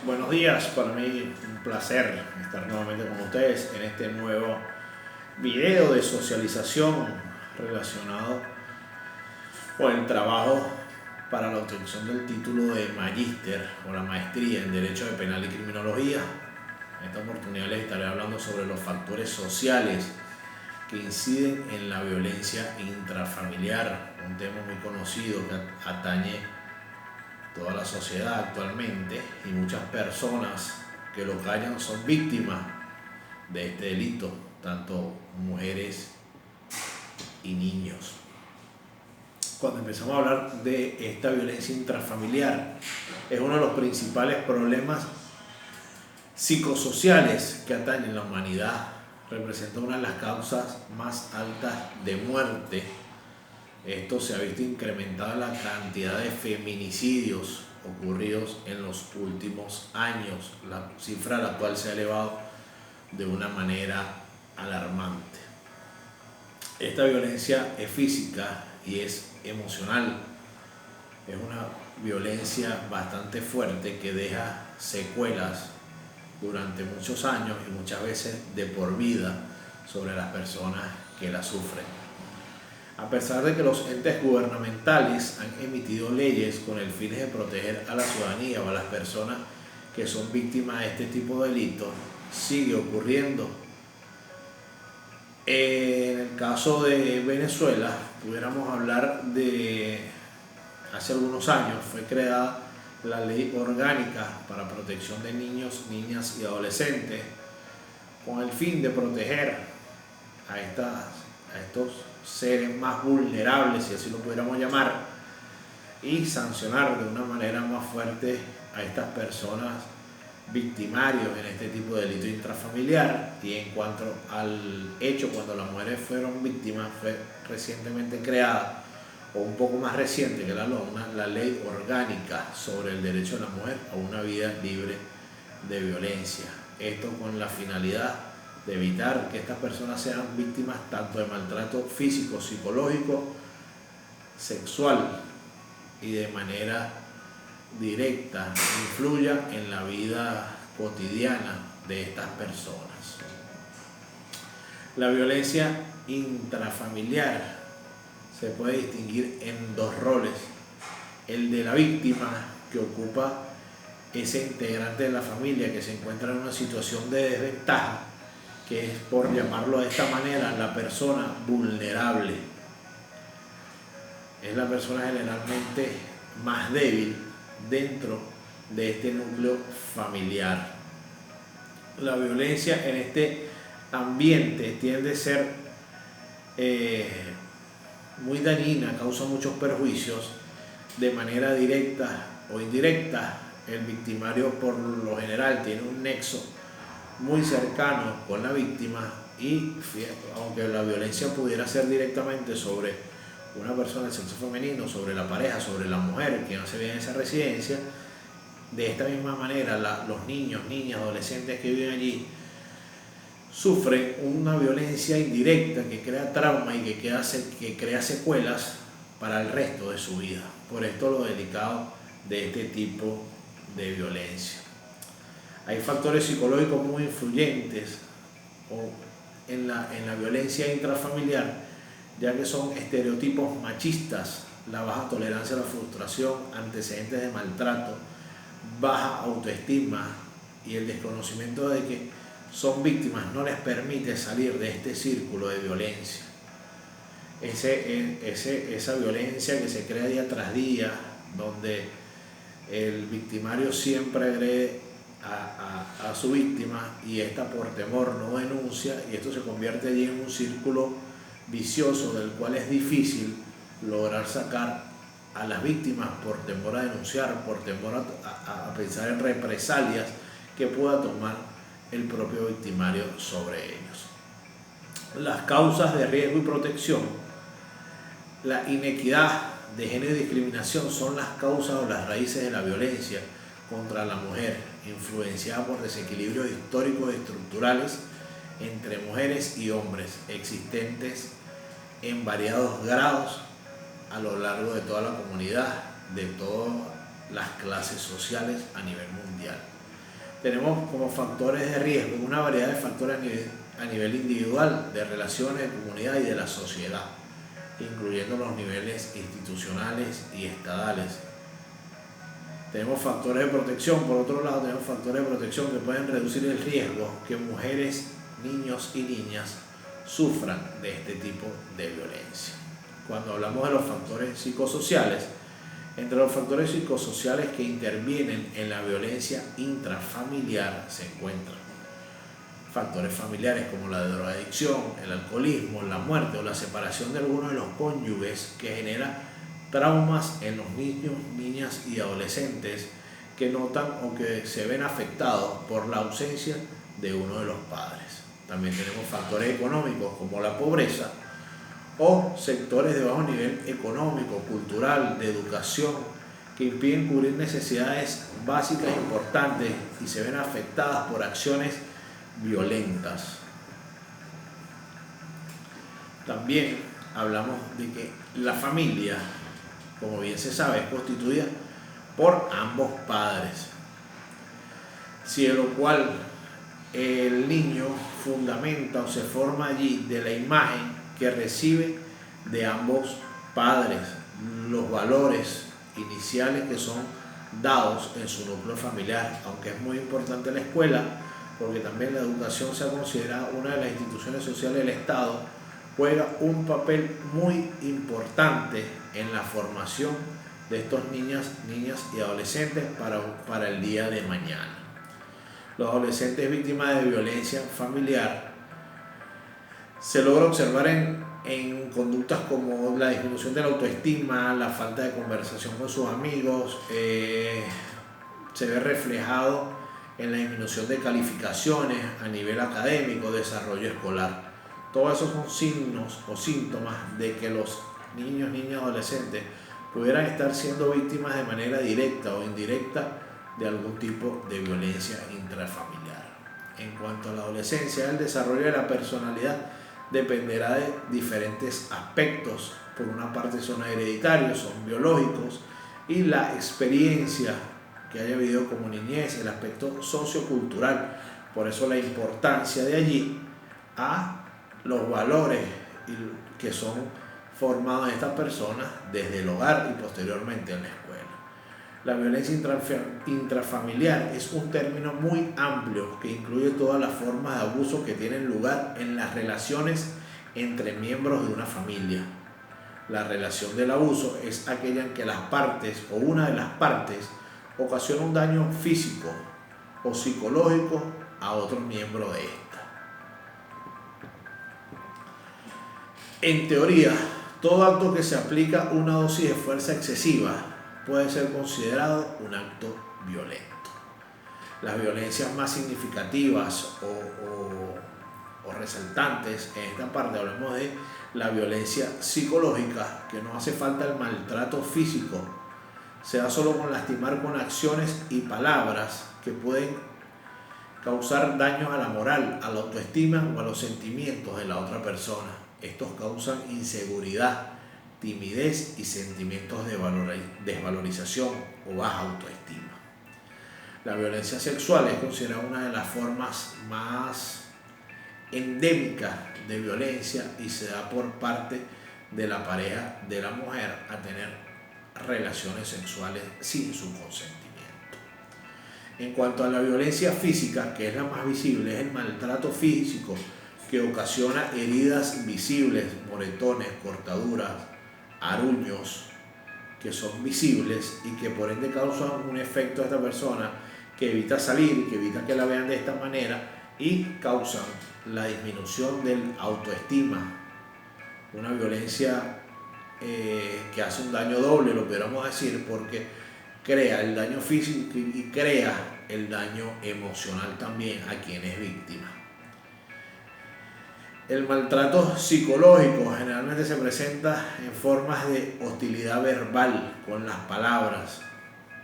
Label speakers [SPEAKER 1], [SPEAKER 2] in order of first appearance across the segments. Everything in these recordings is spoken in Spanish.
[SPEAKER 1] Buenos días, para mí un placer estar nuevamente con ustedes en este nuevo video de socialización relacionado con el trabajo para la obtención del título de magíster o la maestría en Derecho de Penal y Criminología. En esta oportunidad les estaré hablando sobre los factores sociales que inciden en la violencia intrafamiliar, un tema muy conocido que atañe toda la sociedad actualmente, y muchas personas que lo callan son víctimas de este delito, tanto mujeres y niños. Cuando empezamos a hablar de esta violencia intrafamiliar, es uno de los principales problemas psicosociales que atañen a la humanidad. Representa una de las causas más altas de muerte. Esto se ha visto incrementada la cantidad de feminicidios ocurridos en los últimos años, la cifra a la cual se ha elevado de una manera alarmante. Esta violencia es física y es emocional. Es una violencia bastante fuerte que deja secuelas durante muchos años y muchas veces de por vida sobre las personas que la sufren. A pesar de que los entes gubernamentales han emitido leyes con el fin de proteger a la ciudadanía o a las personas que son víctimas de este tipo de delitos, sigue ocurriendo. En el caso de Venezuela, pudiéramos hablar de hace algunos años, fue creada la Ley Orgánica para Protección de Niños, Niñas y Adolescentes, con el fin de proteger a estos seres más vulnerables, si así lo pudiéramos llamar, y sancionar de una manera más fuerte a estas personas victimarios en este tipo de delito intrafamiliar. Y en cuanto al hecho, cuando las mujeres fueron víctimas, fue recientemente creada, o un poco más reciente que la Ley Orgánica sobre el derecho de la mujer a una vida libre de violencia. Esto con la finalidad de evitar que estas personas sean víctimas tanto de maltrato físico, psicológico, sexual, y de manera directa influya en la vida cotidiana de estas personas. La violencia intrafamiliar se puede distinguir en dos roles: el de la víctima, que ocupa ese integrante de la familia que se encuentra en una situación de desventaja, que es, por llamarlo de esta manera, la persona vulnerable. Es la persona generalmente más débil dentro de este núcleo familiar. La violencia en este ambiente tiende a ser muy dañina, causa muchos perjuicios de manera directa o indirecta. El victimario por lo general tiene un nexo muy cercano con la víctima, y aunque la violencia pudiera ser directamente sobre una persona del sexo femenino, sobre la pareja, sobre la mujer que no se ve en esa residencia, de esta misma manera los niños, niñas, adolescentes que viven allí sufren una violencia indirecta que crea trauma y que crea secuelas para el resto de su vida. Por esto lo delicado de este tipo de violencia. Hay factores psicológicos muy influyentes en la violencia intrafamiliar, ya que son estereotipos machistas, la baja tolerancia a la frustración, antecedentes de maltrato, baja autoestima y el desconocimiento de que son víctimas no les permite salir de este círculo de violencia. Esa violencia que se crea día tras día, donde el victimario siempre agrede a su víctima y esta por temor no denuncia, y esto se convierte allí en un círculo vicioso del cual es difícil lograr sacar a las víctimas por temor a denunciar, por temor a pensar en represalias que pueda tomar el propio victimario sobre ellos. Las causas de riesgo y protección. La inequidad de género y discriminación son las causas o las raíces de la violencia contra la mujer, influenciada por desequilibrios históricos y estructurales entre mujeres y hombres, existentes en variados grados a lo largo de toda la comunidad, de todas las clases sociales a nivel mundial. tenemos como factores de riesgo una variedad de factores a nivel individual, de relaciones, de comunidad y de la sociedad, incluyendo los niveles institucionales y estadales. Tenemos factores de protección, por otro lado tenemos factores de protección que pueden reducir el riesgo que mujeres, niños y niñas sufran de este tipo de violencia. Cuando hablamos de los factores psicosociales, entre los factores psicosociales que intervienen en la violencia intrafamiliar se encuentran factores familiares como la drogadicción, el alcoholismo, la muerte o la separación de alguno de los cónyuges, que genera traumas en los niños, niñas y adolescentes que notan o que se ven afectados por la ausencia de uno de los padres. También tenemos factores económicos como la pobreza o sectores de bajo nivel económico, cultural, de educación, que impiden cubrir necesidades básicas e importantes y se ven afectadas por acciones violentas. También hablamos de que la familia, como bien se sabe, es constituida por ambos padres, si de lo cual el niño fundamenta o se forma allí de la imagen que recibe de ambos padres, los valores iniciales que son dados en su núcleo familiar, aunque es muy importante la escuela, porque también la educación se ha considerado una de las instituciones sociales del Estado, juega un papel muy importante en la formación de estos niñas y adolescentes para el día de mañana. Los adolescentes víctimas de violencia familiar se logra observar en conductas como la disminución de la autoestima, la falta de conversación con sus amigos, se ve reflejado en la disminución de calificaciones a nivel académico, desarrollo escolar. Todos esos son signos o síntomas de que los niños, niñas, adolescentes pudieran estar siendo víctimas de manera directa o indirecta de algún tipo de violencia intrafamiliar. En cuanto a la adolescencia, el desarrollo de la personalidad dependerá de diferentes aspectos. Por una parte son hereditarios, son biológicos, y la experiencia que haya vivido como niñez, el aspecto sociocultural. Por eso la importancia de allí a los valores que son formados en estas personas desde el hogar y posteriormente en la escuela. La violencia intrafamiliar es un término muy amplio que incluye todas las formas de abuso que tienen lugar en las relaciones entre miembros de una familia. La relación del abuso es aquella en que las partes o una de las partes ocasiona un daño físico o psicológico a otro miembro de esta. En teoría, todo acto que se aplica una dosis de fuerza excesiva puede ser considerado un acto violento. Las violencias más significativas o resaltantes en esta parte, hablamos de la violencia psicológica, que no hace falta el maltrato físico, se da solo con lastimar con acciones y palabras que pueden causar daños a la moral, a la autoestima o a los sentimientos de la otra persona. Estos causan inseguridad, timidez y sentimientos de desvalorización o baja autoestima. La violencia sexual es considerada una de las formas más endémicas de violencia y se da por parte de la pareja de la mujer a tener relaciones sexuales sin su consentimiento. En cuanto a la violencia física, que es la más visible, es el maltrato físico que ocasiona heridas visibles, moretones, cortaduras, aruños, que son visibles y que por ende causan un efecto a esta persona que evita salir, que evita que la vean de esta manera y causan la disminución del autoestima. Una violencia que hace un daño doble, lo pudiéramos decir, porque crea el daño físico y crea el daño emocional también a quien es víctima. El maltrato psicológico generalmente se presenta en formas de hostilidad verbal con las palabras,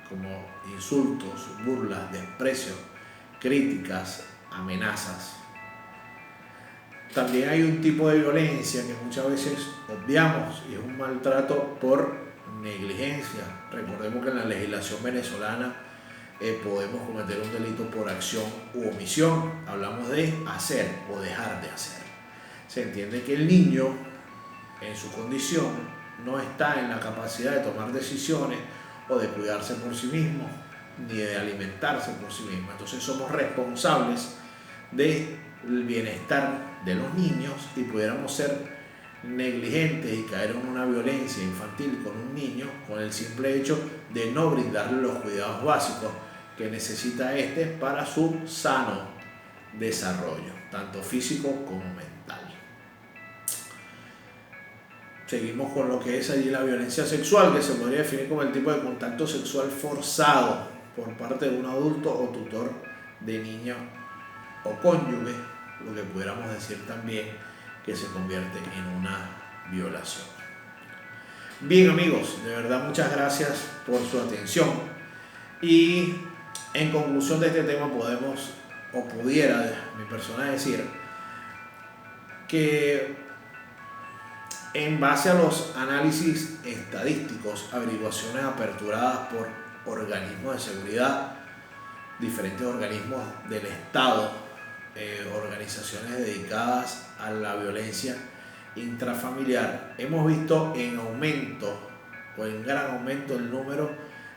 [SPEAKER 1] como insultos, burlas, desprecios, críticas, amenazas. También hay un tipo de violencia que muchas veces obviamos y es un maltrato por negligencia. Recordemos que en la legislación venezolana podemos cometer un delito por acción u omisión. Hablamos de hacer o dejar de hacer. Se entiende que el niño, en su condición, no está en la capacidad de tomar decisiones o de cuidarse por sí mismo, ni de alimentarse por sí mismo. Entonces somos responsables del bienestar de los niños y pudiéramos ser negligentes y caer en una violencia infantil con un niño con el simple hecho de no brindarle los cuidados básicos que necesita este para su sano desarrollo, tanto físico como mental. Seguimos con lo que es allí la violencia sexual, que se podría definir como el tipo de contacto sexual forzado por parte de un adulto o tutor de niño o cónyuge, lo que pudiéramos decir también que se convierte en una violación. Bien amigos, de verdad muchas gracias por su atención y en conclusión de este tema podemos o pudiera mi persona decir que en base a los análisis estadísticos, averiguaciones aperturadas por organismos de seguridad, diferentes organismos del Estado, organizaciones dedicadas a la violencia intrafamiliar, hemos visto en aumento o en gran aumento el número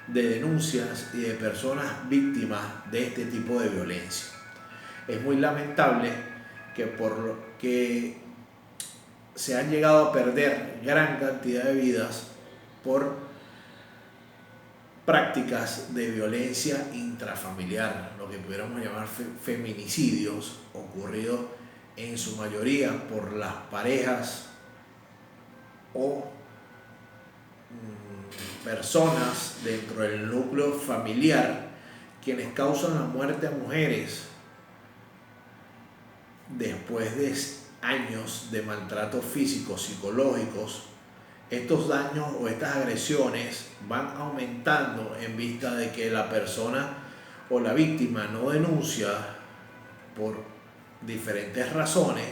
[SPEAKER 1] de denuncias y de personas víctimas de este tipo de violencia. Es muy lamentable que por lo que se han llegado a perder gran cantidad de vidas por prácticas de violencia intrafamiliar, lo que pudiéramos llamar feminicidios, ocurridos en su mayoría por las parejas o personas dentro del núcleo familiar quienes causan la muerte a mujeres después de años de maltratos físicos, psicológicos. Estos daños o estas agresiones van aumentando en vista de que la persona o la víctima no denuncia por diferentes razones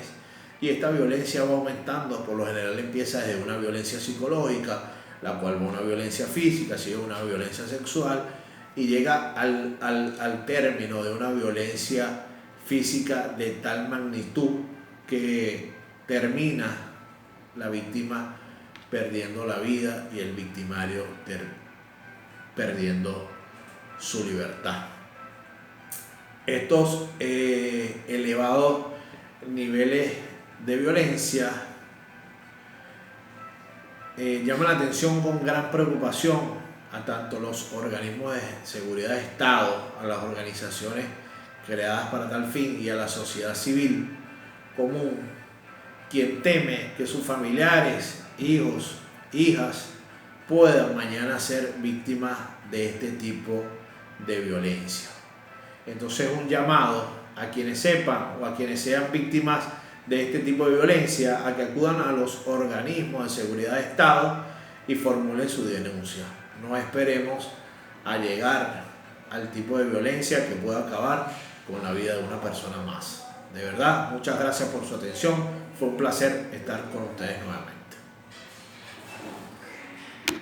[SPEAKER 1] y esta violencia va aumentando. Por lo general empieza desde una violencia psicológica, la cual va a una violencia física, sigue una violencia sexual y llega al término de una violencia física de tal magnitud que termina la víctima perdiendo la vida y el victimario perdiendo su libertad. Estos elevados niveles de violencia llaman la atención con gran preocupación a tanto los organismos de seguridad de Estado, a las organizaciones creadas para tal fin y a la sociedad civil común, quien teme que sus familiares, hijos, hijas puedan mañana ser víctimas de este tipo de violencia. Entonces un llamado a quienes sepan o a quienes sean víctimas de este tipo de violencia a que acudan a los organismos de seguridad de Estado y formulen su denuncia. No esperemos a llegar al tipo de violencia que pueda acabar con la vida de una persona más. De verdad, muchas gracias por su atención. Fue un placer estar con ustedes nuevamente.